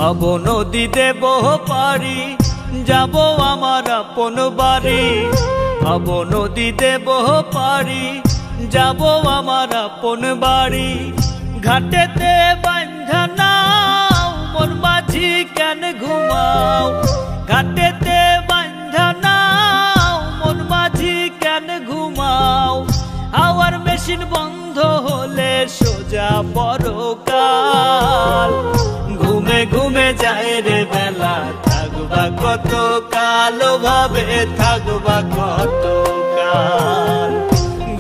ভব নদী দেব পারি, যাব আমার আপন বাড়ি। ভব নদী দেব পারি, যাব আমার আপন বাড়ি। ঘাটেতে বান্ধা নাও, মন মাঝি কেন ঘুমাও? ঘাটেতে বান্ধা নাও, মন মাঝি কেন ঘুমাও? হাওয়ার মেশিন বন্ধ হলে সোজা পরকাল। ঘুমে ঘুমে যায় রে বেলা, থাকবা কত কাল ভাবে, থাকবা কত কাল।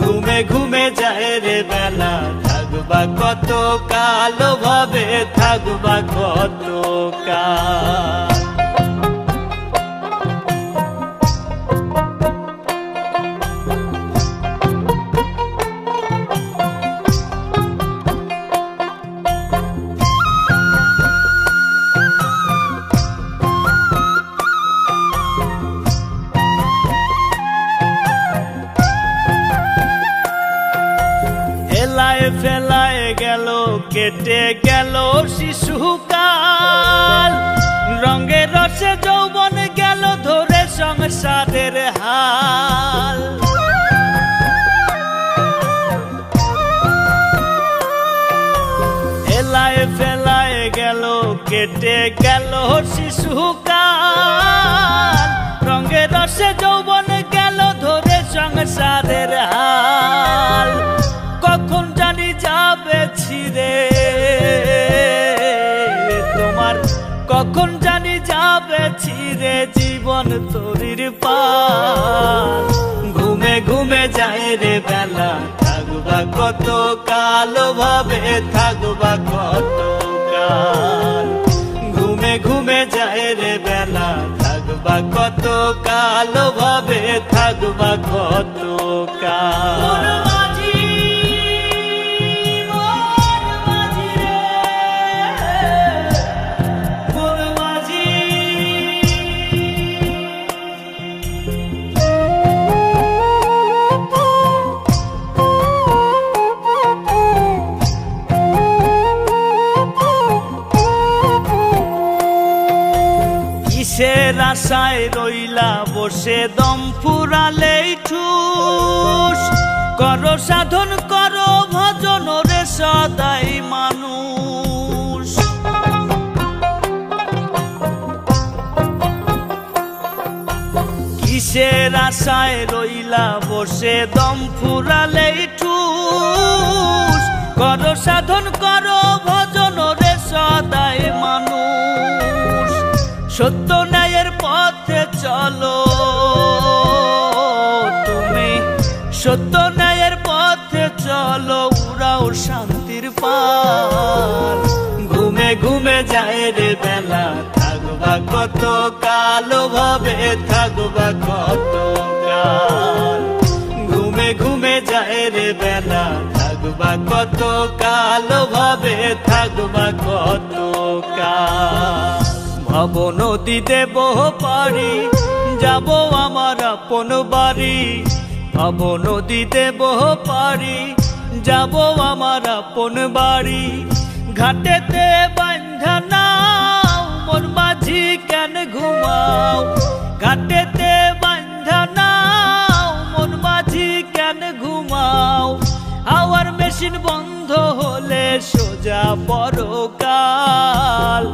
ঘুমে ঘুমে যায় রে বেলা, থাকবা কত কাল ভাবে, থাকবা কত কাল। ফেলায় গেল, কেটে গেল শিশুকাল। রঙে রসে যৌবন গেল ধরে সংসারের হাল। এলায় ফেলায় গেল, কেটে গেল শিশুকাল। রঙে রসে যৌবন গেল ধরে সংসারের হাল। কখন জানি যাবে ছিঁড়ে তোমার, কখন জানি যাবে ছিঁড়ে জীবন তরির পাল। ঘুমে ঘুমে যায় রে বেলা, থাকবা কত কাল ভাবে, থাকবা কত কাল। ঘুমে ঘুমে যায় রে বেলা, থাকবা কত কাল ভাবে, থাকবা কত কাল। কিসের আশায় রইলা বসে, দম ফুরালেই ঠুস। করো সাধন করো ভজন রে সদাই মানুষ। কিসের আশায় রইলা বসে, দম ফুরালেই ঠুস। করো সাধন করো ভজন রে সদাই মানুষ। সত্য ন্যায়ের পথে চলো তুমি, সত্য ন্যায়ের পথে চলো, উড়াও শান্তির পাল। ঘুমে ঘুমে যায় রে বেলা, থাকবা কত কাল ভাবে, থাকবা কত কাল। ঘুমে ঘুমে যায় রে বেলা, থাকবা কত কাল ভাবে, থাকবা কত কাল। ভব নদী দেব পারি, যাব আমার আপন বাড়ি। ভব নদী দেব পারি, যাব আমার আপন বাড়ি। ঘাটেতে বান্ধা নাও, মন মাঝি কেন ঘুমাও? ঘাটেতে বান্ধা নাও, মন মাঝি কেন ঘুমাও? হাওয়ার মেশিন বন্ধ হলে সোজা পরকাল।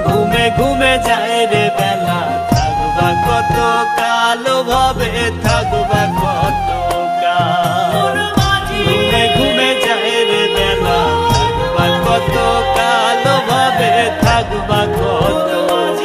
ঘুমে ঘুমে যায় রে বেলা, থাকবা কত কাল ভাবে, থাকবা কত কাল। ঘুমে ঘুমে যায় রে বেলা, থাকবা কত কাল ভাবে, থাকবা কত কাল।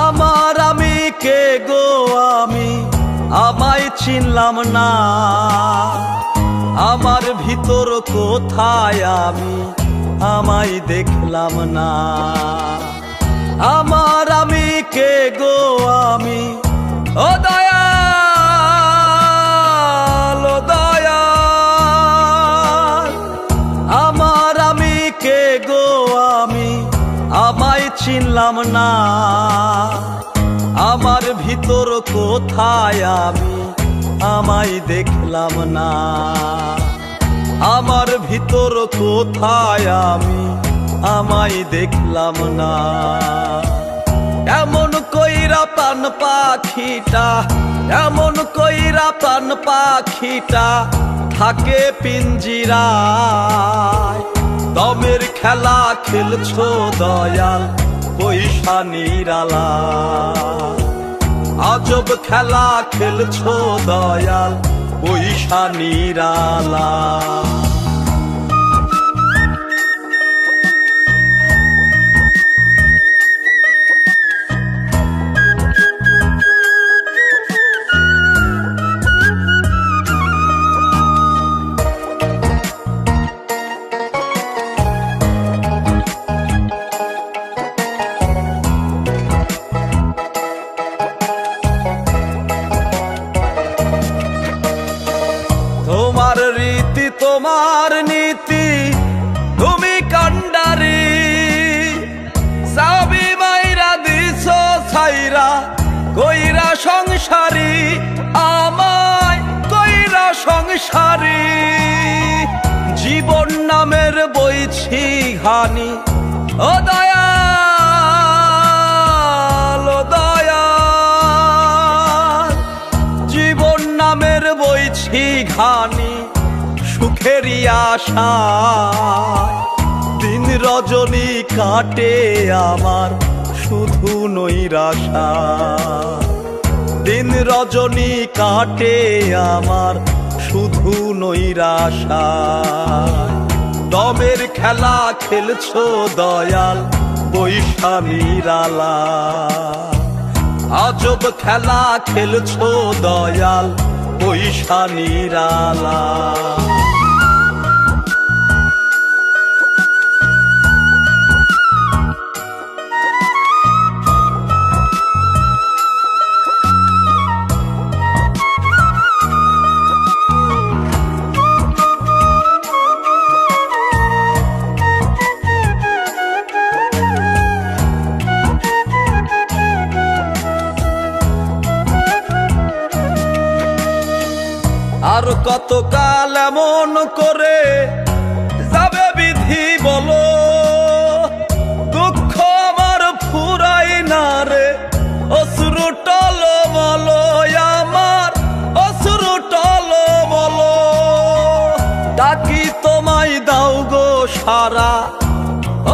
আমার আমি কে গো, আমি আমায় চিনলাম না। আমার ভিতর কোথায় আমি আমায় দেখলাম না। আমার আমি কে গো আমি, ও দয়াল ও দয়াল। আমার আমি কে গো আমি, আমায় চিনলাম না। আমার ভিতর কোথায় আমি, আমায় দেখলাম না। আমার ভিতর কোথায় আমি, আমায় দেখলাম না। এমন কইরা প্রাণ পাখিটা, এমন কইরা প্রাণ পাখিটা থাকে পিঞ্জিরায়। দমের খেলা খেলছো দয়াল পয়সা নিরালা। আজব খেলা খেলছো দয়াল পয়সা নিরালা। তোমার রীতি তোমার নীতি তুমি কান্ডারি। সাবি মাইরা দিছ ছাইরা কইরা সংসারী, আমায় কইরা সংসারী। জীবন নামের বইছি ঘানি, ও দয়াল ও দয়াল। জীবন নামের বইছি ঘানি সুখেরই আশা। দিন রজনী কাটে আমার শুধু নৈরাশা। দিন রজনী কাটে আমার শুধু নৈরাশা। দমের খেলা খেলছো দয়াল পয়সা নিরালা। আজব খেলা খেলছো দয়াল পয়সা নিরালা। আর কতকাল এমন করে যাবে বিধি বলো। দুঃখ আমার ফুরাই না রে অশ্রু টলমল। আমার অশ্রু টলমল। ডাকি তোমায় দাও গো সারা,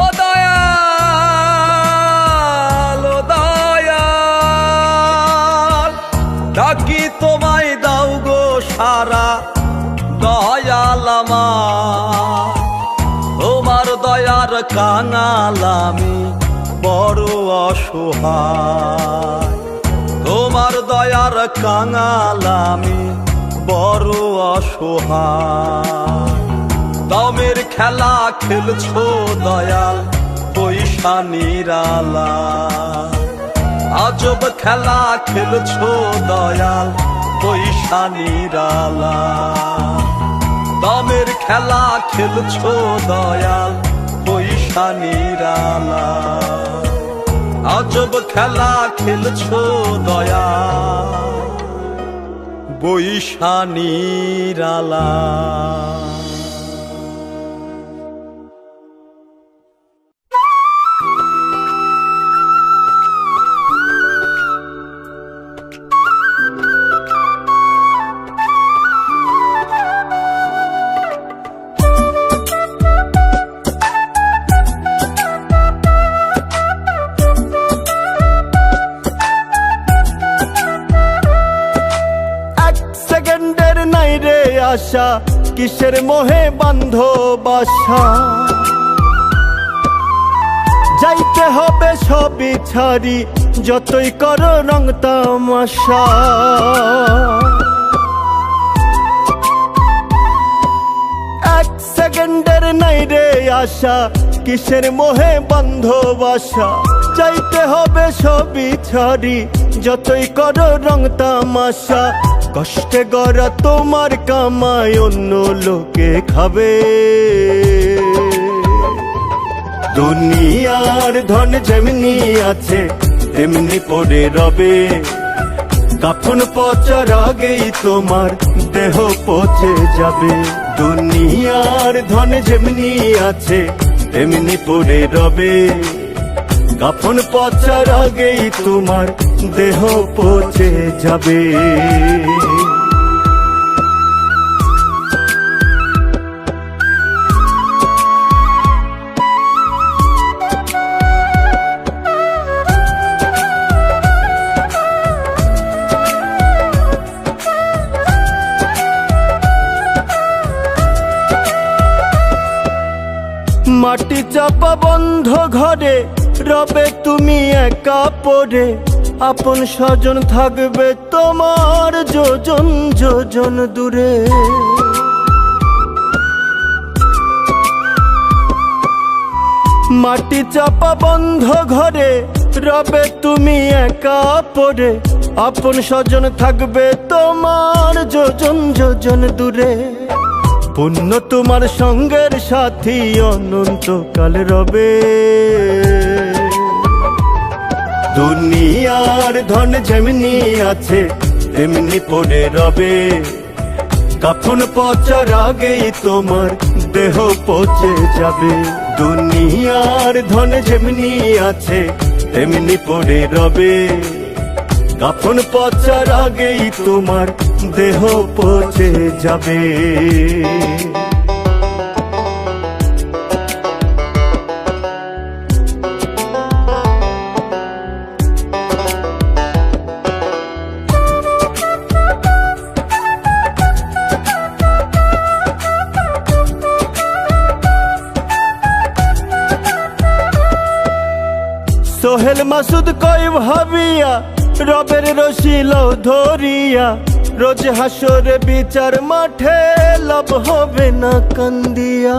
ও দয়াল ও দয়াল। ডাকি তোমায় দাও গো সারা দয়াল আমার। তোমার দয়ার কাঙাল আমি বড় অসহায়। তোমার দয়ার কাঙাল আমি বড় অসহায়। দমের খেলা খেলছো দয়াল পয়সা নিরালা। আজব খেলা খেলছো দয়াল পয়সা নিরালা। দমের খেলা খেলছো দয়াল পয়সা নিরালা। আজব খেলা খেলছো দয়াল পয়সা নিরালা। আশা কিসের মোহে বান্ধ বাসা। যাইতে হবে সবই ছাড়ি যতই করো রং তামাশা। এক সেকেন্ডের নাই রে আশা, কিসের মোহে বন্ধ বাসা। চাইতে হবে সবই ছাড়ি, যতই করো রং তামাশা। কষ্টে গড়া তোমার কামাই অন্য লোকে খাবে। দুনিয়ার ধন যেমনি আছে তেমনি পড়ে রবে। কাফন পচার আগেই তোমার দেহ পচে যাবে। দুনিয়ার ধন যেমনি আছে তেমনি পড়ে রবে। কাফন পচার আগেই তোমার দেহ পচে যাবে। মাটি চাপা বন্ধ ঘরে রবে তুমি একা পড়ে। আপন স্বজন থাকবে তোমার যোজন যোজন দূরে। মাটি চাপা বন্ধ ঘরে রবে তুমি একা পড়ে। আপন স্বজন থাকবে তোমার যোজন যোজন দূরে। পুণ্য তোমার সঙ্গের সাথী অনন্তকাল রবে। দুনিয়ার ধন যেমনি আছে তেমনি পড়ে রবে। কাফন পচার আগেই তোমার দেহ পচে যাবে। দুনিয়ার ধন যেমনি আছে তেমনি পড়ে রবে। কাফন পচার আগেই তোমার দেহ পচে যাবে। সোহেল মাসুদ কই ভাবিয়া রবের রশিল ধরিয়া। রোজ হাসরে বিচার মাঠে লাভ হবে না কান্দিয়া।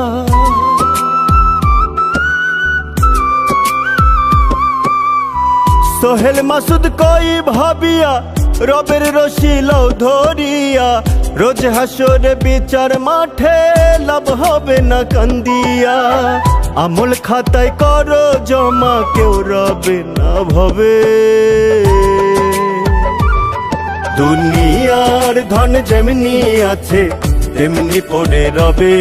সোহেল মাসুদ কই ভাবিয়া রবের রশিল ধরিয়া। রোজ হাসরে বিচার মাঠে লাভ হবে না কান্দিয়া। আমল খাতায় করো জমা কেউ রবে না ভবে। দুনিয়ার ধন যেমনি আছে তেমনি পড়ে রবে।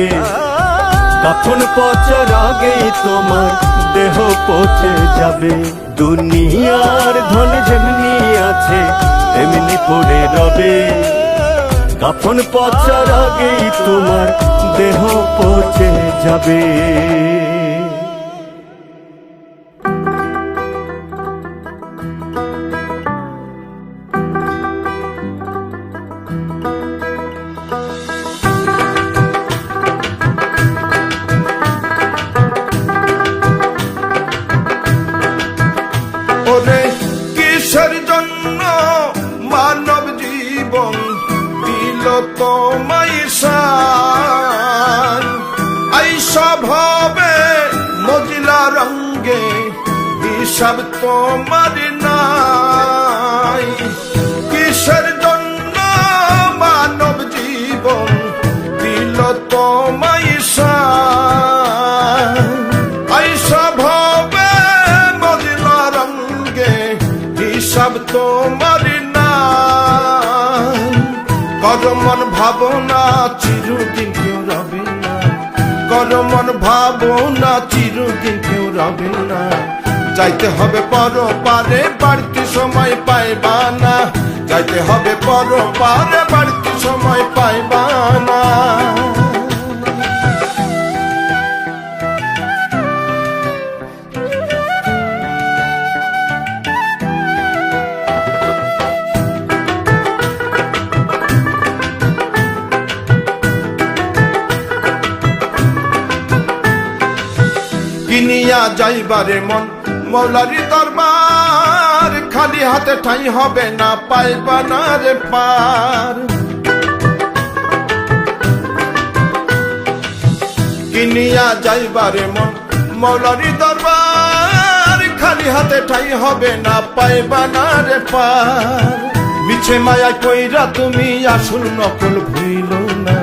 কাফন পচার আগেই তোমার দেহ পচে যাবে। দুনিয়ার ধন যেমনি আছে তেমনি পড়ে রবে। কাফন পচার আগেই তোমার দেহ পচে যাবে। ওরে কিসের জন্য মানব জীবন দিল তোমায় সান। আইসা ভাবে মজিলা রঙ্গে হিসাব তোমার নাই। কিসের জন্য মানব জীবন দিল তোমায় সান। আইসা ভাবে হিসাব তোমার নাম। করমন ভাবনা চিরদিন কেউ রবে না। করমন ভাবনা চিরদিন কেউ রবে না। যাইতে হবে পরপারে বাড়তি সময় পাইবা না। যাইতে হবে পরপারে বাড়তি সময় পাইবা না। কিনিয়া যাইবারে মন মৌলারি দরবার। খালি হাতে ঠাই হবে না পাইবা না রে পার। কিনিয়া যাইবারে মন মৌলারি দরবার, খালি হাতে ঠাই হবে না, পাইবা না রে পার। মিছে মায়ায় পইরা তুমি আসল নকল ভুইল না,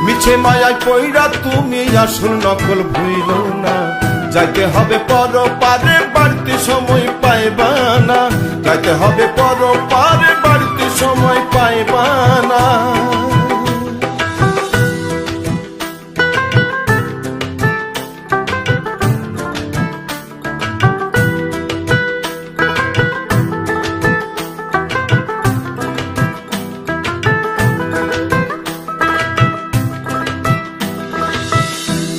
মিছে মায়ায় পইরা তুমি আসল নকল ভুইল না। যাইতে হবে পর পারে, বাড়তি সময় পাইবা না, যাইতে হবে পর পারে, বাড়তি সময় পাইবা না।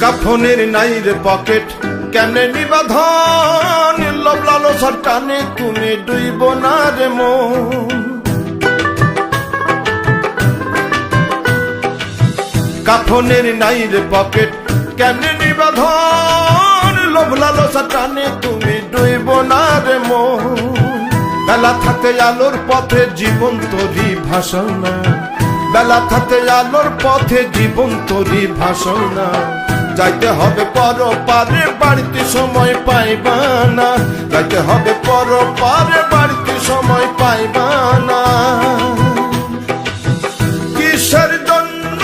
কাফনের নাই রে পকেট, কেমনে নিবাধন, লোভ লালসার টানে তুমি ডুইব না রে মন। কাফনের নাই রে পকেট, কেমনে নিবাধন, লোভ লালসার টানে তুমি ডুইব না রে মন। বেলা থাকতে আলোর পথে জীবন তোরি ভাষণা, বেলা থাকতে আলোর পথে জীবন তোরি ভাষণা। যাইতে হবে পর পারে, বাড়তি সময় পাইবা না, যাইতে হবে পর পারে, বাড়তি সময় পাইবা না। কিসের জন্য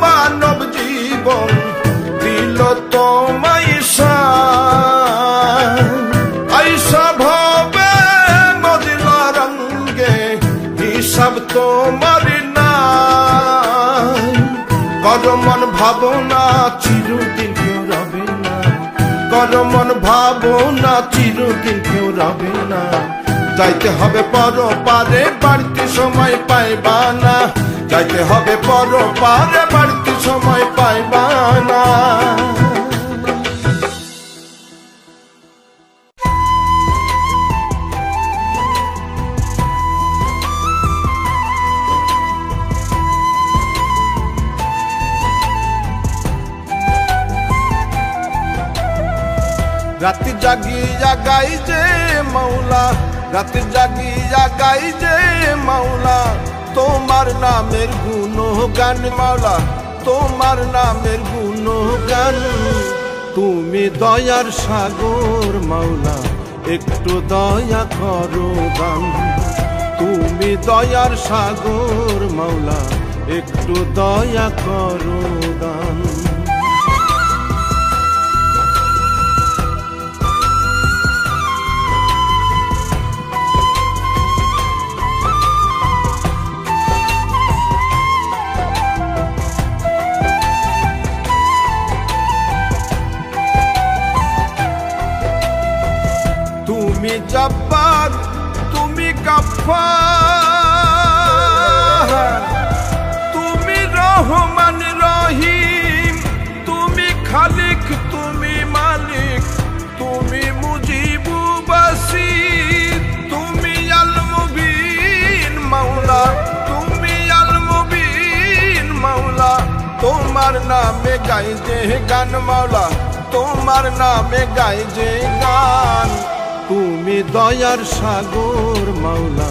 মানব জীবন দিল তোমায় আইসা ভাবে মদিনা রঙ্গে, হিসাব তোমার না। কর মন ভাবনা চিরদিন কেউ রবে না, কর মন ভাবনা চিরদিন কেউ রবে না। যাইতে হবে পর পারে, বাড়তি সময় পাইবা না, যাইতে হবে পর পারে, বাড়তি সময় পাইবা না। রাতে জাগিয়া গাই যে মাওলা, রাতে জাগিয়া গাই যে মাওলা, তোমার নামের গুণগান মাওলা, তোমার নামের গুণগান। তুমি দয়ার সাগর মাওলা, একটু দয়া করো দান। তুমি দয়ার সাগর মাওলা, একটু দয়া করো দান। তুমি জব্বার, তুমি গফফার, তুমি রহমান রহিম, তুমি খালিক, তুমি মালিক, তুমি মুজিবু বাসির, তুমি আল মুবিন মাওলা, তুমি আল মুবিন মাওলা। তোমার নামে গাই যে গান মাওলা, তোমার নামে গাই যে গান। তুমি দয়ার সাগর মাওলা,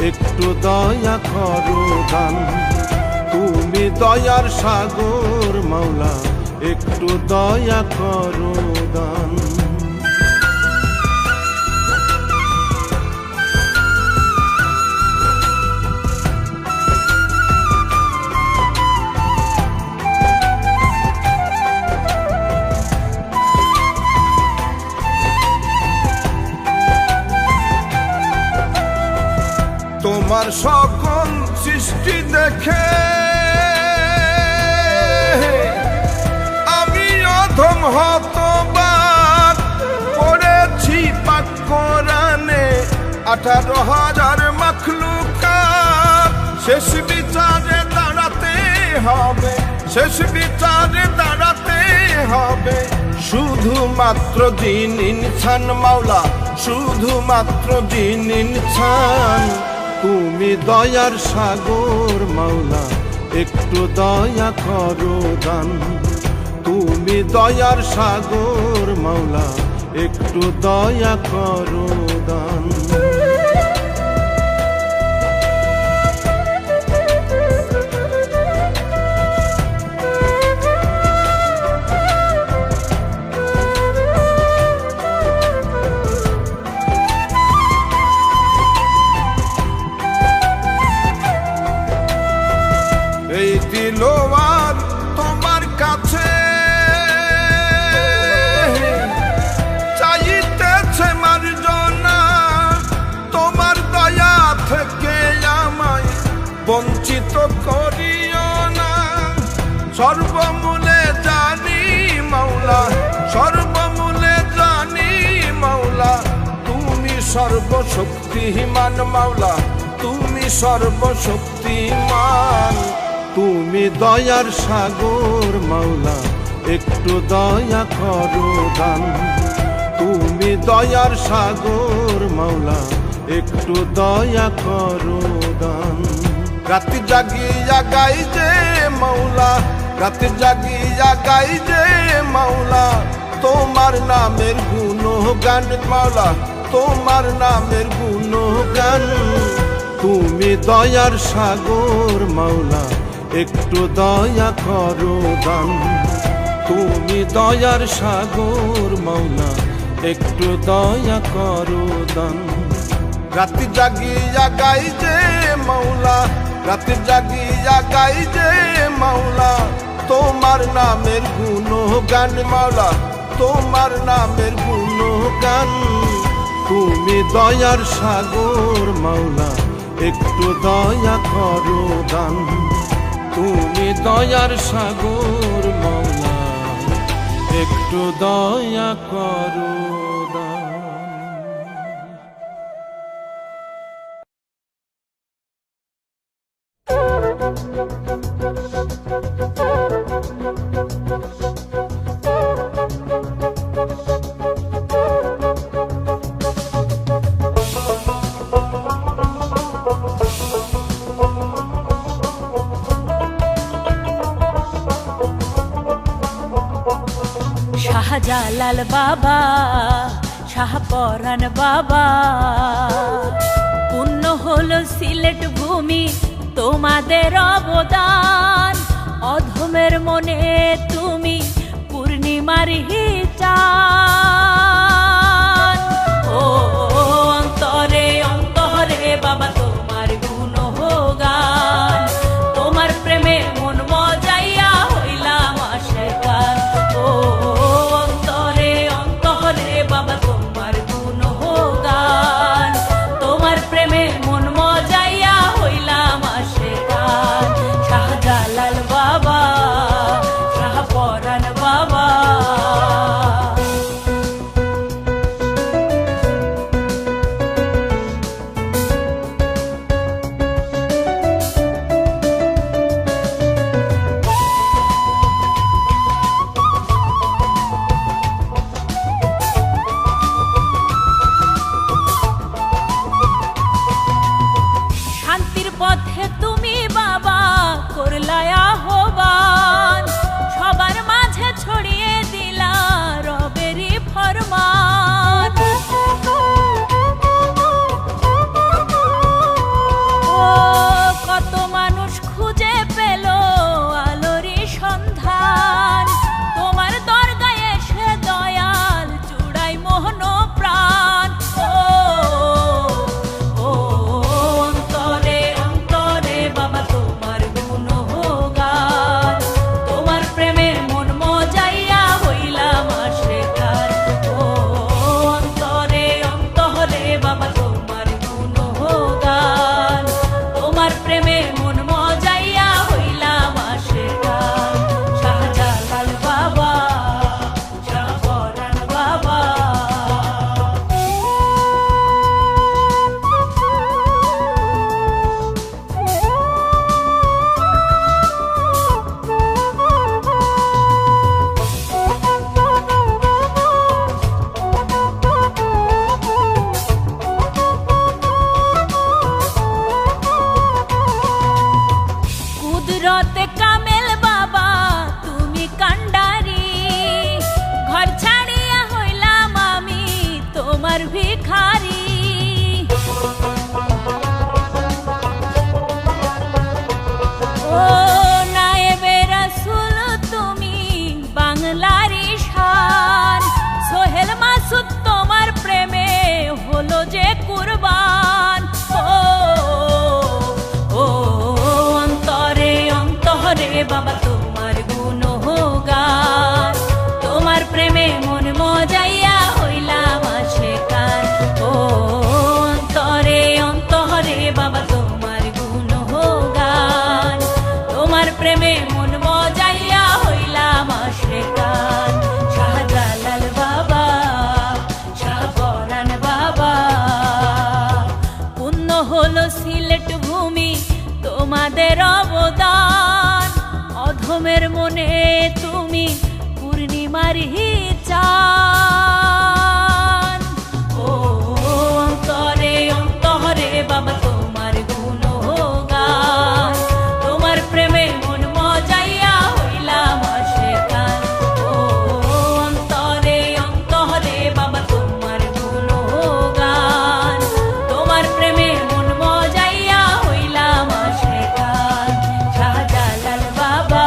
একটু দয়া করো দান। তুমি দয়ার সাগর মাওলা, একটু দয়া করো দান। তোমার সকল সৃষ্টি দেখে আমি অধম হতবাক, পড়েছি পাক কোরআনে 18,000 মাখলুকাত। শেষ বিচারে দাঁড়াতে হবে, শেষ বিচারে দাঁড়াতে হবে, শুধুমাত্র জিন ইনসান মাওলা, শুধুমাত্র জিন ইনসান। তুমি দয়ার সাগর মাওলা, একটু দয়া করো দান। তুমি দয়ার সাগর মাওলা, একটু দয়া করো দান। দিল আর তোমার কাছে চাইতেছে মার্জনা, তোমার দয়া থেকে আমায় বঞ্চিত করিও না। সর্বমূলে জানি মাওলা, সর্বমূলে জানি মাওলা, তুমি সর্বশক্তিমান মাওলা, তুমি সর্বশক্তিমান। তুমি দয়ার সাগর মাওলা, একটু দয়া করো দান। তুমি দয়ার সাগর মাওলা, একটু দয়া করো দান। রাতে জাগিয়া গাই যে মাওলা, রাতে জাগিয়া গাই যে মাওলা, তোমার নামের গুণগান মাওলা, তোমার নামের গুণগান। তুমি দয়ার সাগর মাওলা, একটু দয়া করো দান। তুমি দয়ার সাগর মাওলা, একটু দয়া করো দান। রাতে জাগিয়া গাই যে মাওলা, রাতে জাগিয়া গাই যে মাওলা, তোমার নামের গুণগান মাওলা, তোমার নামের গুণগান। তুমি দয়ার সাগর মাওলা, একটু দয়া করো দান। তুমি দয়ার সাগর মাওলা, একটু দয়া করো দান। শাহজালাল বাবা, শাহপরাণ বাবা, পূর্ণ হলো সিলেট ভূমি তোমাদের অবদান। অধমের মনে তুমি পূর্ণিমার চাঁদ। ও অন্তরে অন্তরে বাবা তোমার গুণগান, তোমার প্রেমে মন মজাইয়া হইলাম আশিকান। ও অন্তরে অন্তরে বাবা তোমার গুণগান, তোমার প্রেমে মন মজাইয়া হইলাম আশিকান। শাহজালাল বাবা, শাহপরাণ বাবা। শান্তির পথে তুমি বাবা করলাই আহ্বান, সবার মাঝে ছড়িয়ে দিলা রবেরই ফরমান। ও কত মানুষ খুঁজে পেল আলোরই সন্ধান, তোমার দরগায় এসে দয়াল চূড়াই মোহন প্রাণ। ও অন্তরে অন্তরে বাবা তোমার গুণগান, তোমার প্রেমে মন মজাইয়া হইলাম আশিকান। ও অন্তরে অন্তরে বাবা তোমার গুণগান, তোমার প্রেমে মন মজাইয়া হইলাম আশিকান। শাহজালাল বাবা, শাহপরাণ বাবা। কুদরতে কামেল বাবা তুমি কান্ডারি, ঘর ছাড়িয়া হইলাম আমি তোমার ভিখারি। ও নায়েবে রাসূল তুমি বাংলারি শান, সোহেল মাসুদ তোমার প্রেমে হলো যে কুরবান। ও অন্তরে অন্তরে বাবা তোমার গুণগান। তোমার প্রেমে মন মজাইয়া হইলাম আশিকার। ও অন্তরে অন্তরে বাবা তোমার গুণগান। তোমার প্রেমে মন মজাইয়া হইলাম আশিকার। শাহজালাল বাবা, শাহপরাণ বাবা, পুণ্য হলো সিলেট ভূমি তোমাদের অবদান। অধমের মনে তুমি পূর্ণিমার চান। ও অন্তরে অন্তরে বাবা তোমার গুণগান। তোমার প্রেমে মন মজাইয়া হইলাম আশিকার। ও অন্তরে অন্তরে বাবা তোমার গুণগান। তোমার প্রেমে মন মজাইয়া হইলাম আশিকার। শাহজালাল বাবা,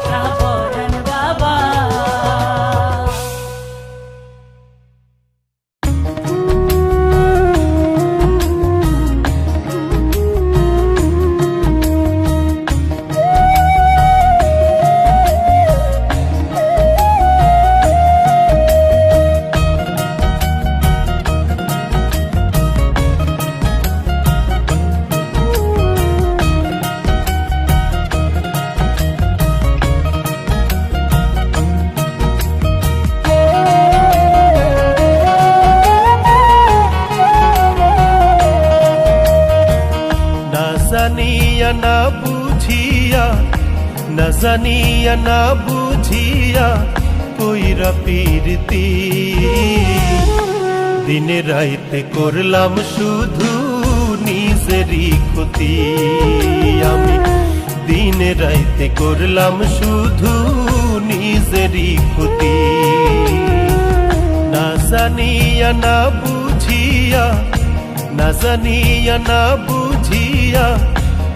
শাহপরাণ বাবা। না জানিয়া না বুঝিয়া, না জানিয়া না বুঝিয়া কইরা পীরতি। দিনে রাইতে করলাম শুধু নিজেরই ক্ষতি। আমি দিনে রাইতে করলাম শুধু নিজেরই ক্ষতি। না জানিয়া না বুঝিয়া, না জানিয়া না বুঝিয়া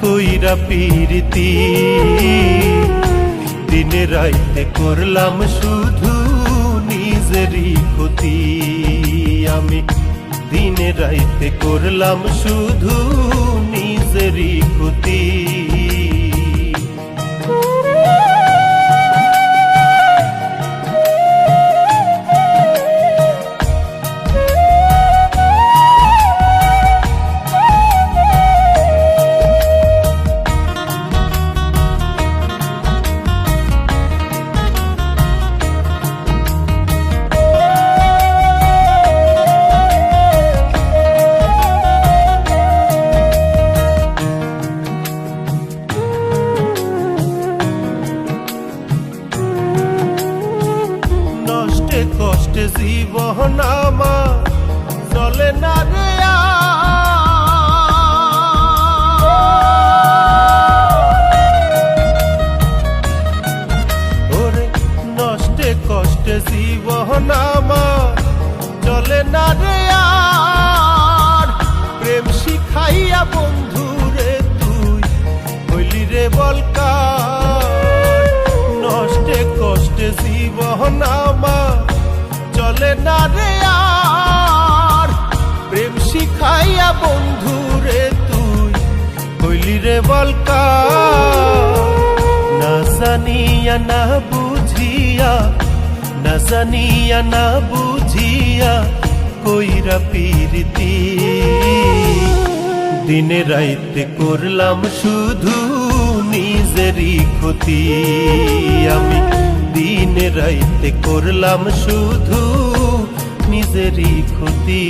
কইরা পীরতি। দিনে রাইতে করলাম শুধু নিজেরই ক্ষতি। আমি দিনে রাইতে করলাম শুধু নিজেরই ক্ষতি। নষ্টে কষ্টে জীবন আমার চলে না রে ওরে। নষ্টে কষ্টে জীবন আমার চলে না রে আর। প্রেম শিখাইয়া বন্ধু রে তুই হইলি রে বলকার। নষ্টে কষ্টে জীবন আমার চলে না রে আর। প্রেম শিখাইয়া বন্ধু রে তুই হইলি রে বলকার। না জানিয়া না বুঝিয়া, না জানিয়া না বুঝিয়া কইরা পীরতি। দিনে রাইতে করলাম শুধু নিজেরই ক্ষতি। আমি দিনে রাইতে করলাম শুধু নিজেরই ক্ষতি।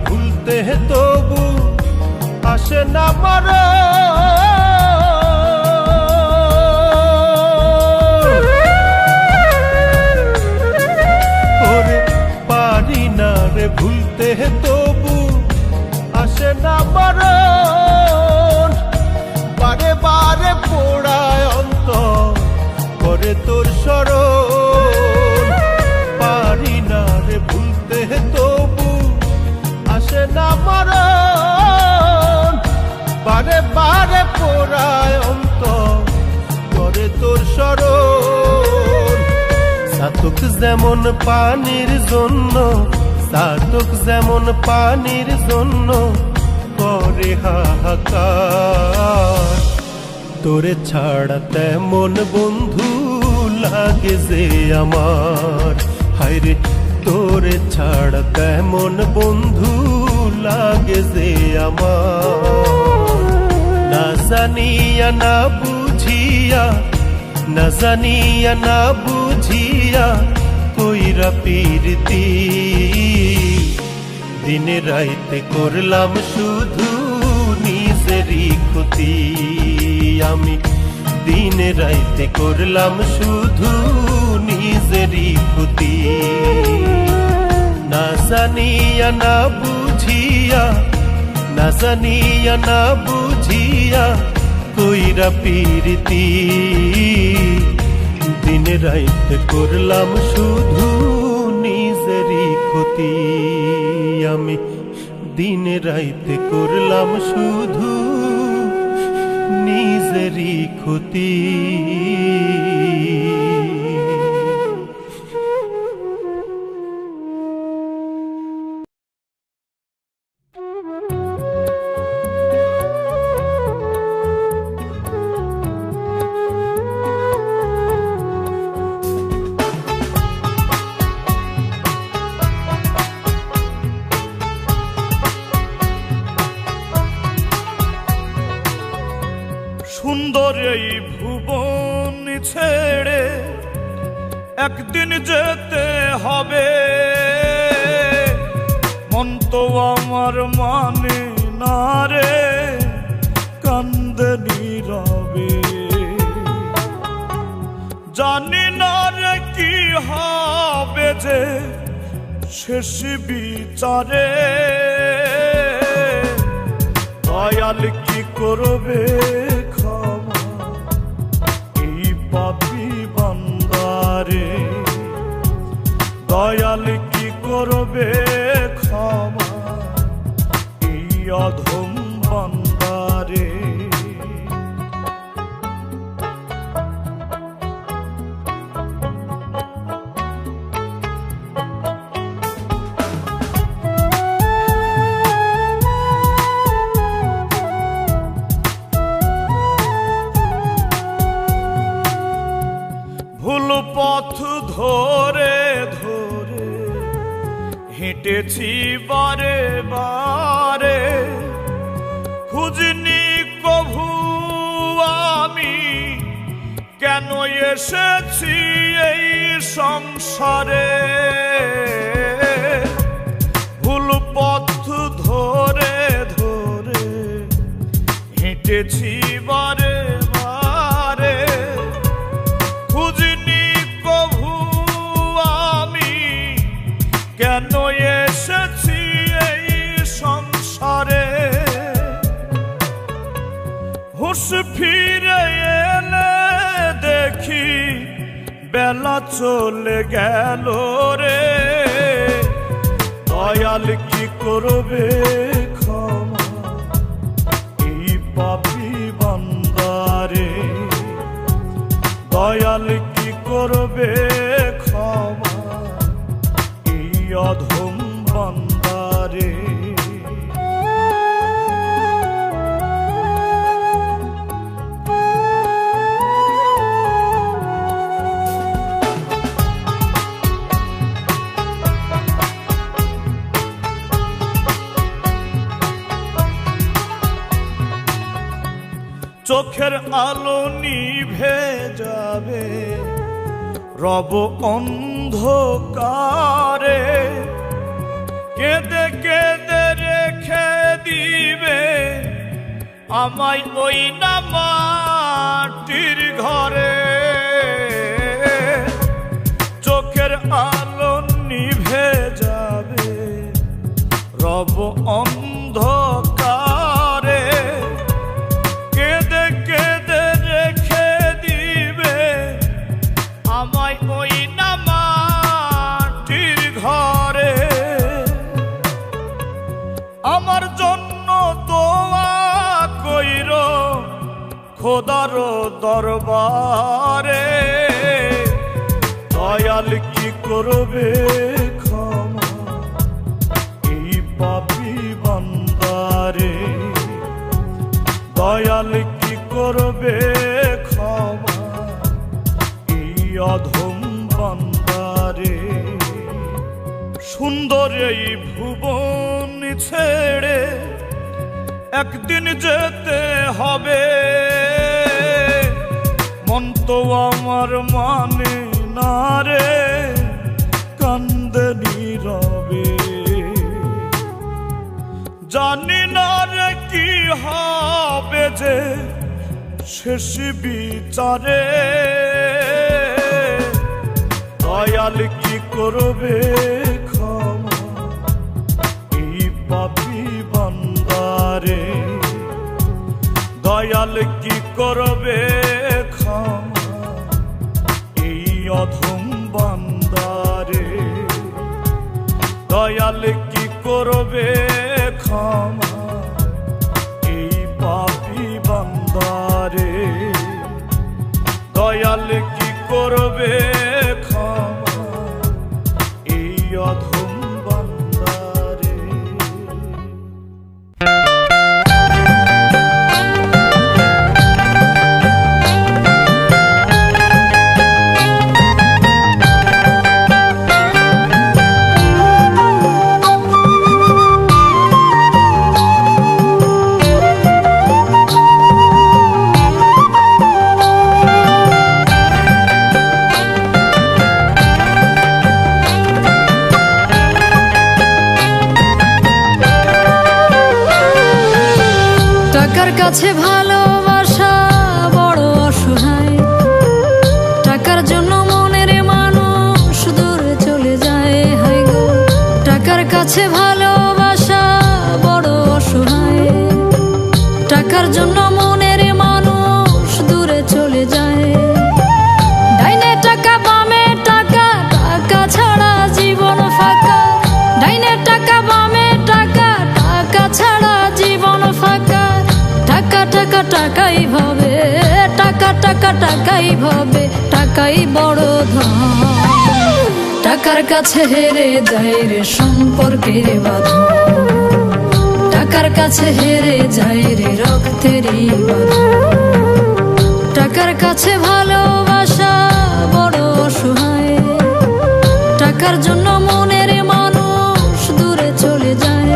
ভুলতে তবু আসে না মরণ। ওরে পারি না রে ভুলতে তবু না মরণ, বারে বারে পোড়ায় অন্তর করে তোর স্মরণ। পারি না রে ভুলতে তবু আসে না মরণ, বারে বারে পোড়ায় অন্তর করে তোর স্মরণ। সাতক যেমন পানির জন্য, সাতক যেমন পানির জন্য করে হাহাকার, তোরে ছাড়া তেমন বন্ধু লাগে যে আমার। হায়রে তোরে ছাড়া তেমন বন্ধু লাগে যে আমার। না জানিয়া না বুঝিয়া, না জানিয়া না বুঝিয়া কইরা প্রীতি, দিনে রাইতে করলাম শুধু নিজেরই ক্ষতি। আমি দিনে রাইতে করলাম শুধু নিজেরই ক্ষতি। না জানিয়া না বুঝিয়া, না জানিয়া না বুঝিয়া কইরা প্রীতি, দিনে রাইতে করলাম শুধু নিজেরই ক্ষতি। আমি দিনে রাইতে করলাম শুধু নিজেরই ক্ষতি। সুন্দর এই ভুবন ছেড়ে একদিন যেতে হবে, মন তো আমার মানে না রে, কান্দে নীরবে। জানি না রে কি হবে যে শেষ বিচারে, দয়াল কি করবে ক্ষমা এই পাপী বান্দারে। দয়াল কি করবে ক্ষমা এই অধম বান্দারে। ভুল পথ ধরে ধরে হেঁটেছি বারে বারে, খুঁজিনি কভু আমি কেন এসেছি এই সংসারে। ভুল পথ ধরে ধরে হেঁটেছি বারে বারে, খুঁজিনি কভু আমি কেন এসেছি এই সংসারে। হুঁশ ফিরে এলে দেখি বেলা চলে গেল রে, দয়াল কি করবে ক্ষমা এই পাপী বান্দারে। দয়াল কি করবে ক্ষমা এই অধম বান্দারে। চোখের আলো নিভে যাবে রব অন্ধকারে, কেঁদে কেঁদে রেখে দিবে আমায় ওই না মাটির ঘরে। চোখের আলো নিভে যাবে রব অন্ধকারে, খোদার দরবারে দয়াল কি করবে ক্ষমা এই পাপী বান্দারে, দয়াল কি করবে ক্ষমা এই অধম বান্দারে। সুন্দর এই ভুবন ছেড়ে একদিন যেতে হবে, মন তো আমার মানে না রে, কান্দে নীরবে। জানি না রে কি হবে যে শেষ বিচারে, দয়াল কি করবে ক্ষমা এই পাপী বান্দারে, দয়াল কি করবে ক্ষমা এই অধম বান্দারে, দয়াল কি করবে ক্ষমা এই পাপী বান্দারে, দয়াল কি করবে ক্ষমা এই অধম বান্দারে। টাকার কাছে ভালোবাসা বড় অসহায়, টাকার জন্য মনের মানুষ দূরে চলে যায়। হায় গো, টাকার কাছে ভালোবাসা বড় অসহায়, টাকার জন্য মনের মানুষ দূরে চলে যায়। ডাইনে টাকা বামে টাকা, টাকা ছাড়া জীবন ফাঁকা। ডাইনে টাকা বামে টাকা, টাকা ছাড়া জীবন ফাঁকা। টাকা টাকা টাকাই ভাবে, টাকা টাকা টাকাই ভাবে, টাকাই বড় ধন। টাকার কাছে হেরে যায় রে সম্পর্কের বাঁধন, টাকার কাছে হেরে যায় রে রক্তেরই বাঁধন। টাকার কাছে ভালোবাসা বড় অসহায়, টাকার জন্য মনের মানুষ দূরে চলে যায়।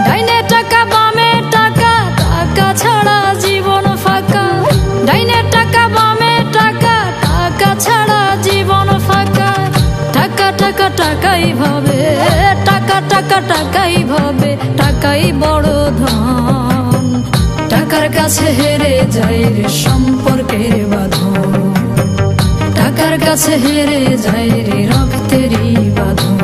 ডাইনে টাকা বামে টাকা, টাকা ছাড়া জীবন ফাঁকা। ডাইনে টাকা বামে টাকা, টাকা ছাড়া জীবন ফাঁকা। টাকা টাকা টাকাই ভাবে, টাকা টাকা টাকাই ভাবে, টাকাই বড় ধন। টাকার কাছে হেরে যায় রে সম্পর্কের বাঁধন, টাকার কাছে হেরে যায় রে রক্তেরই বাঁধন।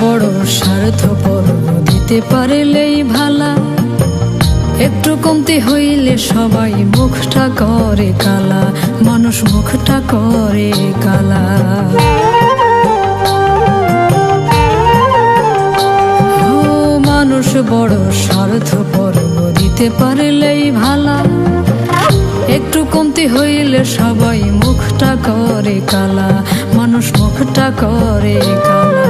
বড় স্বার্থপর, দিতে পারলেই ভালা। একটু কমতি হইলে সবাই মুখটা করে কালা, মানুষ মুখটা করে কালা। ও মানুষ বড় স্বার্থপর, দিতে পারলেই ভালা। একটু কমতি হইলে সবাই মুখটা করে কালা, মানুষ মুখটা করে কালা।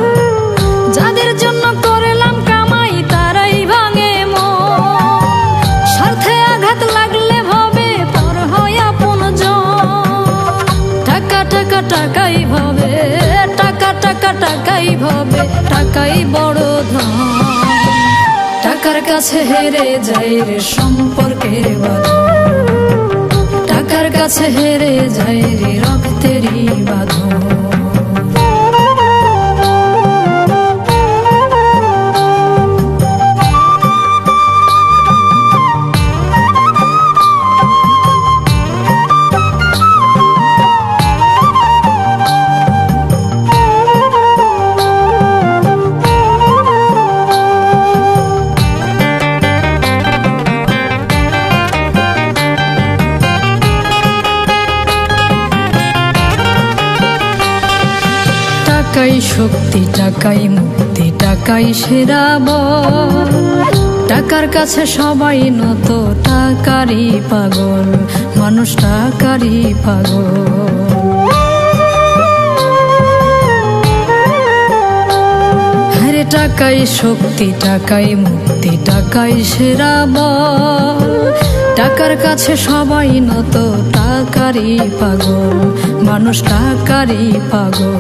যাদের জন্য করলাম কামাই তারাই ভাঙে মন, স্বার্থে আঘাত লাগলে ভাবে পর হয় আপনজন। টাকা টাকা টাকাই ভাবে, টাকা টাকা টাকাই ভাবে, টাকাই বড় ধন। টাকার কাছে হেরে যায় রে সম্পর্কের বাঁধন, টাকার কাছে হেরে যায় রে রক্তেরই বাঁধন। টাকাই শক্তি, টাকাই মুক্তি, টাকাই সেরা বল। টাকার কাছে সবাই নত, টাকারই পাগল, মানুষ টাকারই পাগল। আরে টাকাই শক্তি, টাকাই মুক্তি, টাকাই সেরা বল। টাকার কাছে সবাই নত, টাকারই পাগল, মানুষ টাকারই পাগল।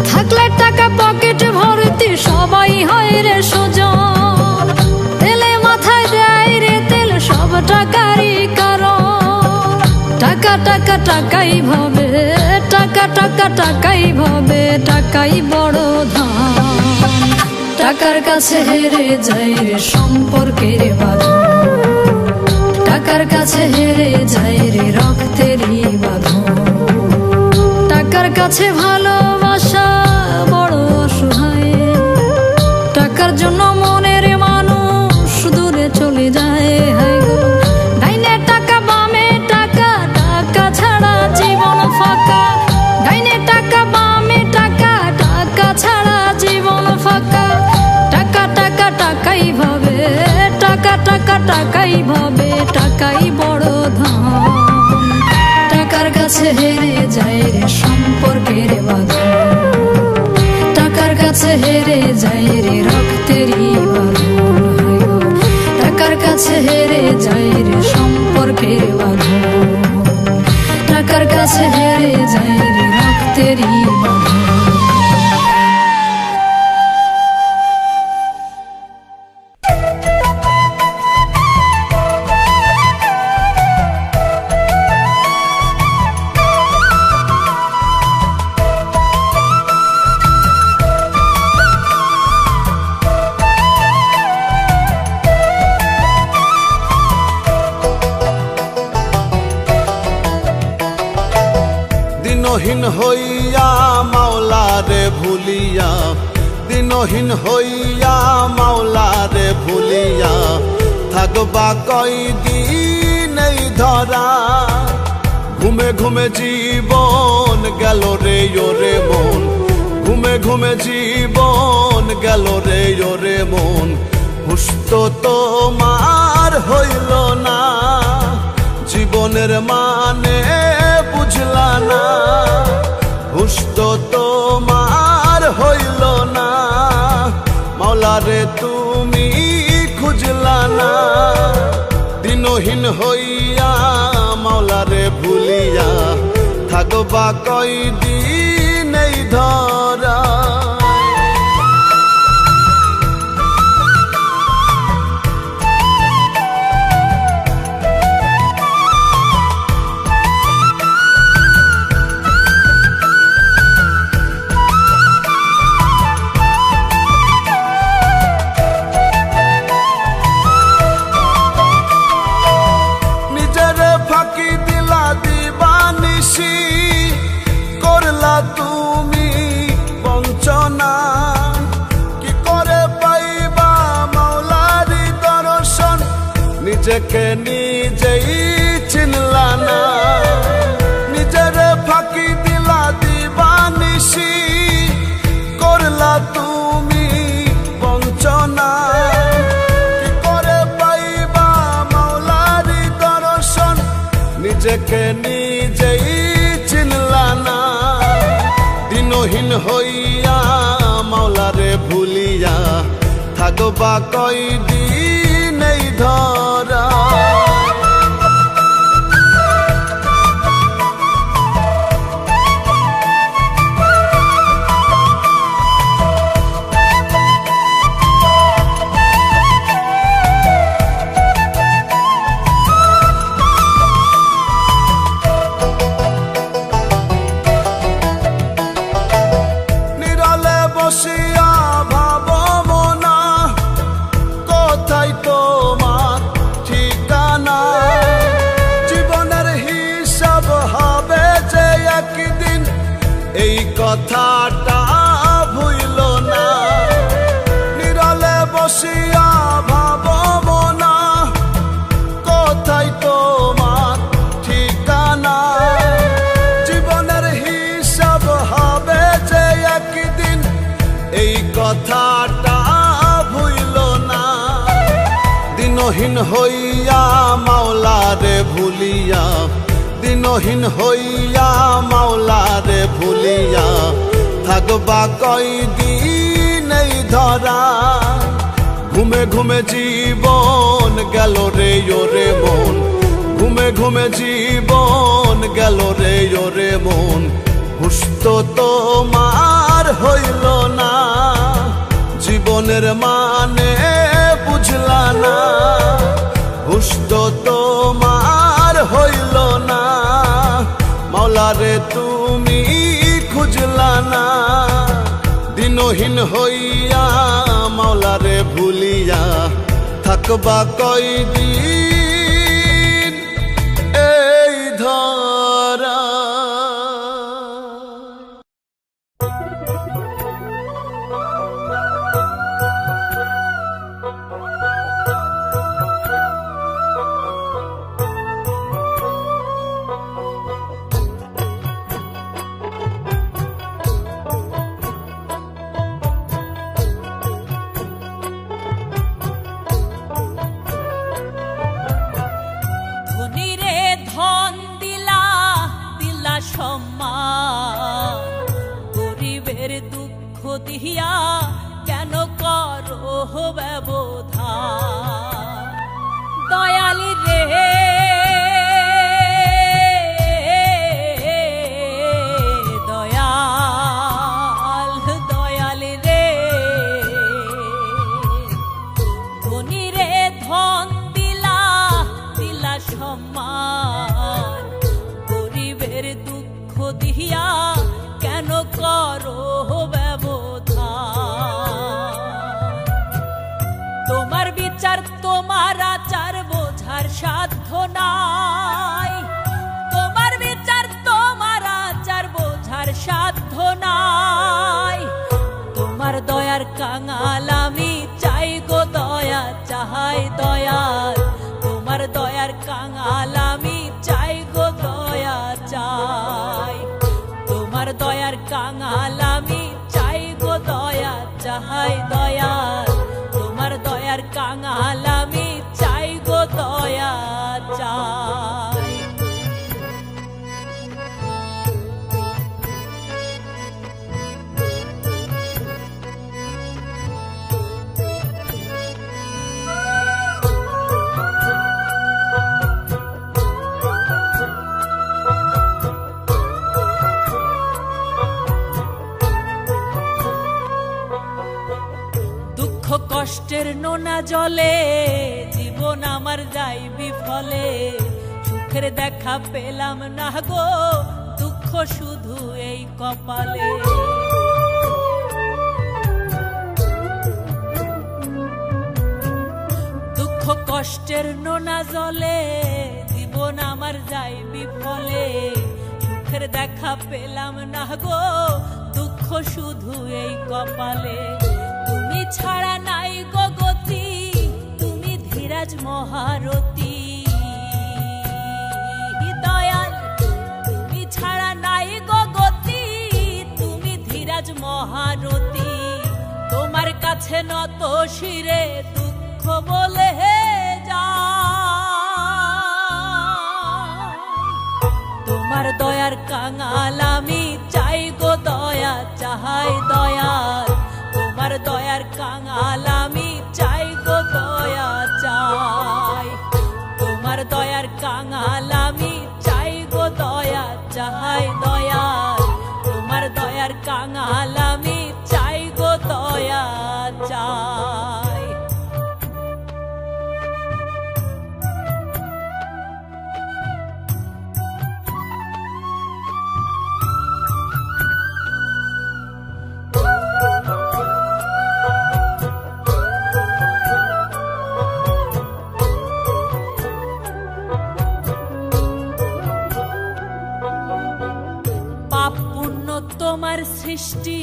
থাকলে টাকা পকেটে ভর্তি, সবাই হয় রে সুজন। তেলে মাথায় দেয় রে তেল, সব টাকারই কারণ। টাকা টাকা টাকাই ভাবে, টাকা টাকা টাকাই ভাবে, টাকাই বড় ধন। টাকার কাছে হেরে যায় রে সম্পর্কের বাঁধন। টাকার কাছে হেরে যায় রে রক্তেরই বাঁধন। টাকার কাছে ভালোবাসা বড় অসহায়। টাকার জন্য মনের মানুষ দূরে চলে যায়। হায় গো, ডাইনে টাকা বামে টাকা, টাকা ছাড়া জীবন ফাঁকা। ডাইনে টাকা বামে টাকা, টাকা ছাড়া জীবন ফাঁকা। টাকা টাকা টাকাই ভাবে, টাকা টাকা টাকাই ভাবে, টাকাই বড় ধন। টাকার কাছে হেরে যায় রে সম্পর্কের বাঁধন। টাকার কাছে হেরে যায় রে রক্তেরই বাঁধন। টাকার কাছে হেরে যায় রে সম্পর্কের বাঁধন। টাকার কাছে হেরে যায় রে রক্তেরই বাঁধন। দিনহীন হইয়া মাওলারে ভুলিয়া, দিনহীন হইয়া মাওলারে ভুলিয়া, থাকবা কয়দিন এই ধরা। ঘুমে ঘুমে জীবন গেল রে ওরে মন, ঘুমে ঘুমে জীবন গেল রে ওরে মন। হুশ তো তোমার হইল না, জীবনের মানে বুঝলা না। হুশ তো তোমার হইল না, মাওলারে তুমি খুঁজলা না। দিনহীন হইয়া মাওলারে ভুলিয়া, থাকবা কয়দিন এই ধরা। তুমি বঞ্চনা কি করে পাইবা মাওলারি দর্শন, নিজেকে নিজেই চিনলা না। নিজের ফাঁকি দিলা দিবানিশি, করলা তুমি বঞ্চনা কি করে পাইবা মাওলারি দর্শন, নিজেকে নিজেই চিনলা না। দিনহীন হইয়া মাওলারে ভুলিয়া, থাকবা কয়দিন এই ধরা। বসিয়া ভাবো মনা, কোথায় তোমার ঠিকানা। জীবনের হিসাব হবে যে একদিন, এই কথাটা ভুইল না। নিরলে বসিয়া ভাবো মনা, কোথায় তোমার ঠিকানা। জীবনের হিসাব হবে যে কথাটা ভুইল না। দিনহীন হইয়া মাওলারে ভুলিয়া, দিনহীন হইয়া মাওলারে ভুলিয়া, থাকবা কয়দিন এই ধরা। ঘুমে ঘুমে জীবন গেল রে ওরে মন, ঘুমে ঘুমে জীবন গেল রে ওরে মন। হুশ তো তোমার হইল না, জীবনের মানে বুঝলা না। হুশ তো তোমার হইল না, মাওলারে তুমি খুঁজলা না। দিনহীন হইয়া মাওলারে ভুলিয়া, থাকবা কয়দিন এই ধরা। ধনীরে ধন দিলা, দিলা সম্মান, গরিবের দুঃখ দিয়া কেন করো ব্যবধান। দয়ালি রে দয়াল, দয়ালি রে। ধনীরে ধন দিলা, দিলা সম্মান, গরিবের দুঃখ দিয়া কেন করো ব্যবধান। তোমার বিচার তোমার আচার বোঝার সাধ্য নাই, তোমার বিচার তোমার আচার বোঝার সাধ্য নাই। তোমার দয়ার কাঙাল আমি চাই গো দয়া চাহাই দয়াল, তোমার দয়ার কাঙাল আমি চাই গো দয়া চাই। তোমার দয়ার কাঙাল আমি চাই গো দয়া চাহাই দয়াল, তোমার দয়ার কাঙাল আমি চাই গো দয়া চাই। দুঃখ কষ্টের নোনা জলে জীবন আমার যাই বিফলে। সুখের দেখা পেলাম না গো, দুঃখ শুধু এই কপালে। দুঃখ কষ্টের নোনা জলে জীবন আমার যাই বিফলে। সুখের দেখা পেলাম না গো, দুঃখ শুধু এই কপালে। তুমি ছাড়া নাই গো গতি, তুমি ধীরাজ মহারথী। দয়াল তুমি ছাড়া নাই গো গতি, তুমি ধীরাজ মহারথী। তোমার কাছে নত শিরে দুঃখ বলে যা, তোমার দয়ার কাঙাল আমি চাই গো দয়া চাহাই দয়াল, তোমার দয়ার কাঙাল আমি চাই গো দয়া চাই। তোমার দয়ার কাঙাল আমি চাই গো দয়া চাহাই দয়াল, তোমার দয়ার কাঙাল আমি চাই গো দয়া চাই। তোমার সৃষ্টি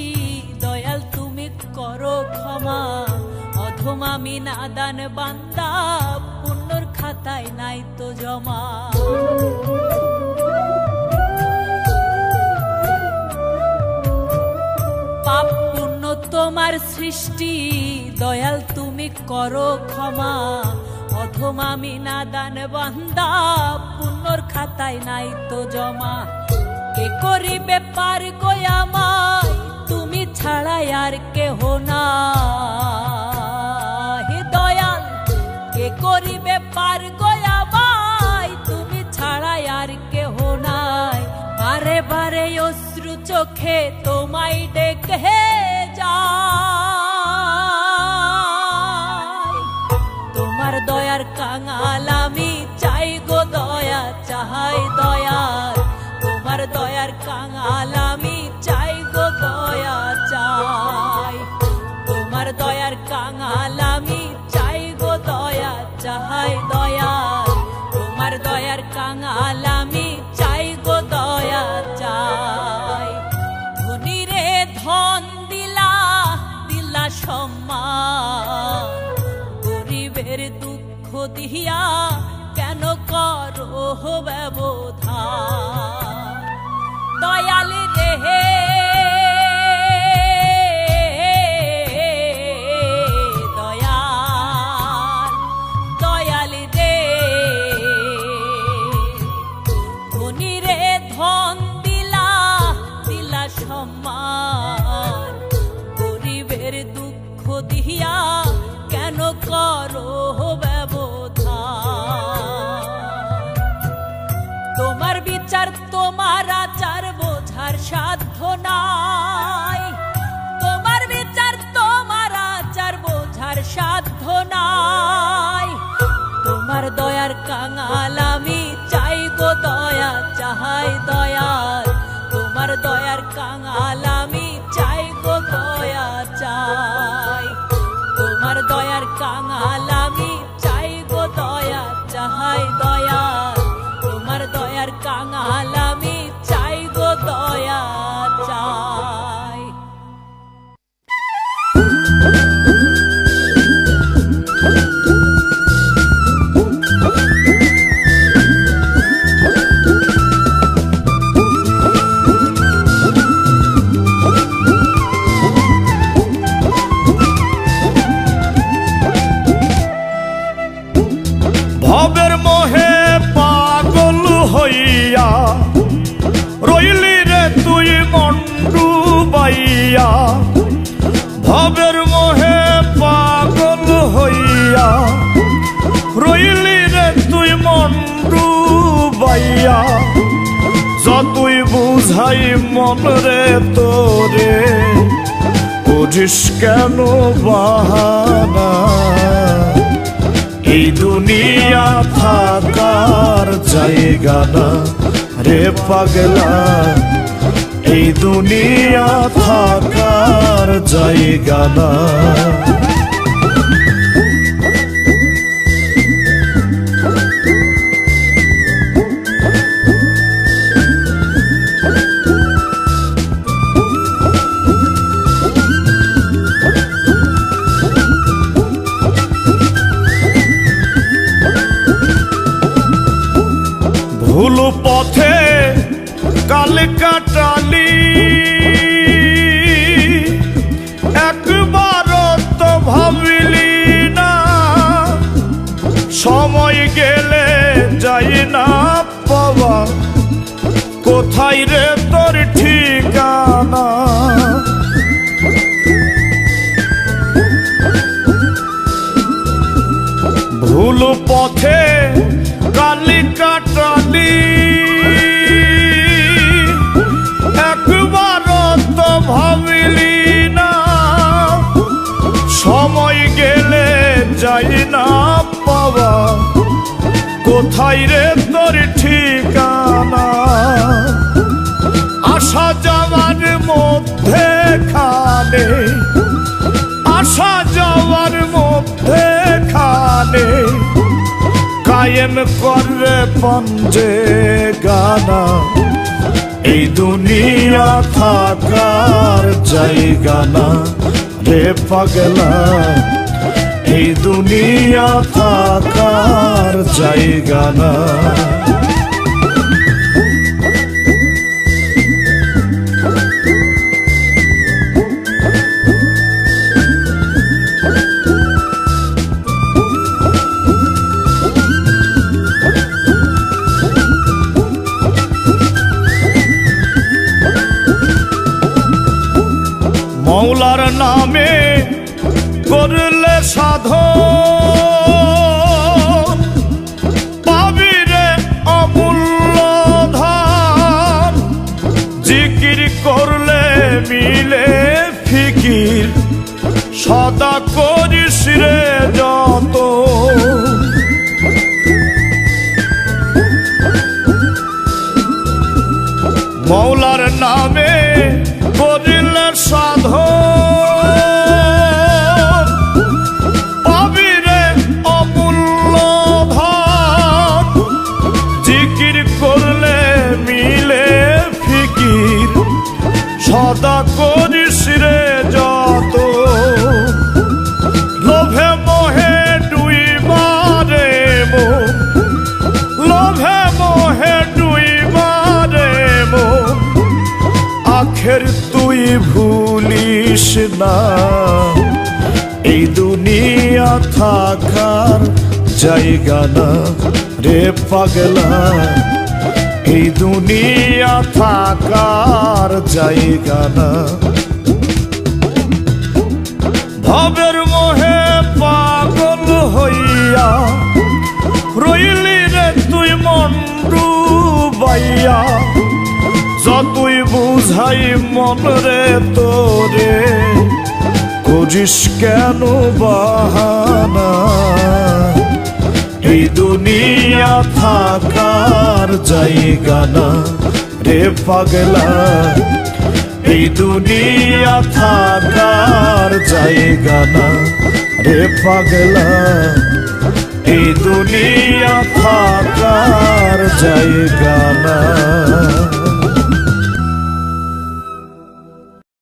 দয়াল তুমি করো ক্ষমা, অধম আমি নাদান বান্দা, পুণ্যর খাতায় নাই তো জমা। পাপ পুণ্য তোমার তোমার সৃষ্টি দয়াল তুমি করো ক্ষমা, অধম আমি নাদান বান্দা, পুণ্যর খাতায় নাই তো জমা। কে করিবে পার গো আমায়, তুমি ছাড়া আর কেহ না। হে দয়াল কে করিবে পার গো আমায়, তুমি ছাড়া আর কেহ নাই। বারে বারে অশ্রু চোখে তোমায় ডেকে যাই, তোমার দয়ার কাঙাল আমি চাই গো দয়া চাহাই দয়াল, তোমার দয়ার কাঙাল আমি চাই গো দয়া চাই, তোমার দয়ার কাঙাল আমি চাই গো দয়া চাহাই দয়াল, তোমার দয়ার কাঙাল আমি চাই গো দয়া চাই। ধনী রে ধন দিলা দিলা সম্মান, গরিবের দুঃখ দিয়া কেন করো ব্যবধান। দয়াল রে দয়াল, দয়াল রে ধনী রে ধন দিলা দিলা সম্মান, গরিবের দুঃখ দিয়া কেন করো ব্যবধান। তোমার বিচার তোমার আচার বোঝার সাধ্য নাই, তোমার বিচার তোমার আচার বোঝার সাধ্য নাই। তোমার দয়ার কাঙাল আমি চাই গো দয়া চাহাই দয়াল, তোমার দয়ার কাঙাল আমি চাই গো দয়া চাই, তোমার দয়ার কাঙাল আমি চাই গো দয়া চাহাই দয়াল, তোমার দয়ার কাঙাল আমি চাই গো দয়া চাই। ভবের মোহে পাগল হইয়া রইলি রে তুই মন্ডু বাইয়া, ভবের মোহে পাগল হইয়া রইলি রে তুই মন্ডু বাইয়া। যতই বুঝাই মন রে তোরে, বুঝিস কেন বাহানা। এই দুনিয়া থাকার জায়গা না রে পাগলা, এই দুনিয়া থাকার জায়গা না। ভুল পথে কাল কাটালি, একবার তো ভাবিলি না সময় গেলে যাই না পাওয়া, কোথায় রে তোর ঠিকানা। ভুল পথে কালি কাটালি, একবার তো ভাবিলি না সময় গেলে যাই না পাওয়া, কোথায় রে তোর ঠিকানা। আসা যাওয়ার মধ্যে খানে, আসা যাওয়ার মধ্যে খানে কায়েম করবে পঞ্জে গানা। এই দুনিয়া থাকার জায়গা না রে পাগলা, এই দুনিয়া থাকার জায়গা না। মৌলার নামে করলে সাধন পাবি রে অমূল্য ধন জিকির করলে মিলে ফিকির সদা করিস রে যত মৌলার নামে করিলে সাধন পাবি রে অমূল্য ধন জিকির করলে মিলে ফিকির সদা করিস রে যত লোভে মোহে ডুইবা রে মন লোভে মোহে ডুইবা রে মন আখের তুই ভুলিস না এই দুনিয়া থাকার জায়গা না রে পাগলা এই দুনিয়া থাকার জায়গা না ভবের মোহে পাগল হইয়া রইলি রে তুই মন ডুবাইয়া যতই বুঝাই মন রে তোরে করিস কেন বাহানা এই দুনিয়া থাকার জায়গা না রে পাগলা এই দুনিয়া থাকার জায়গা না রে পাগলা এই দুনিয়া থাকার জায়গা না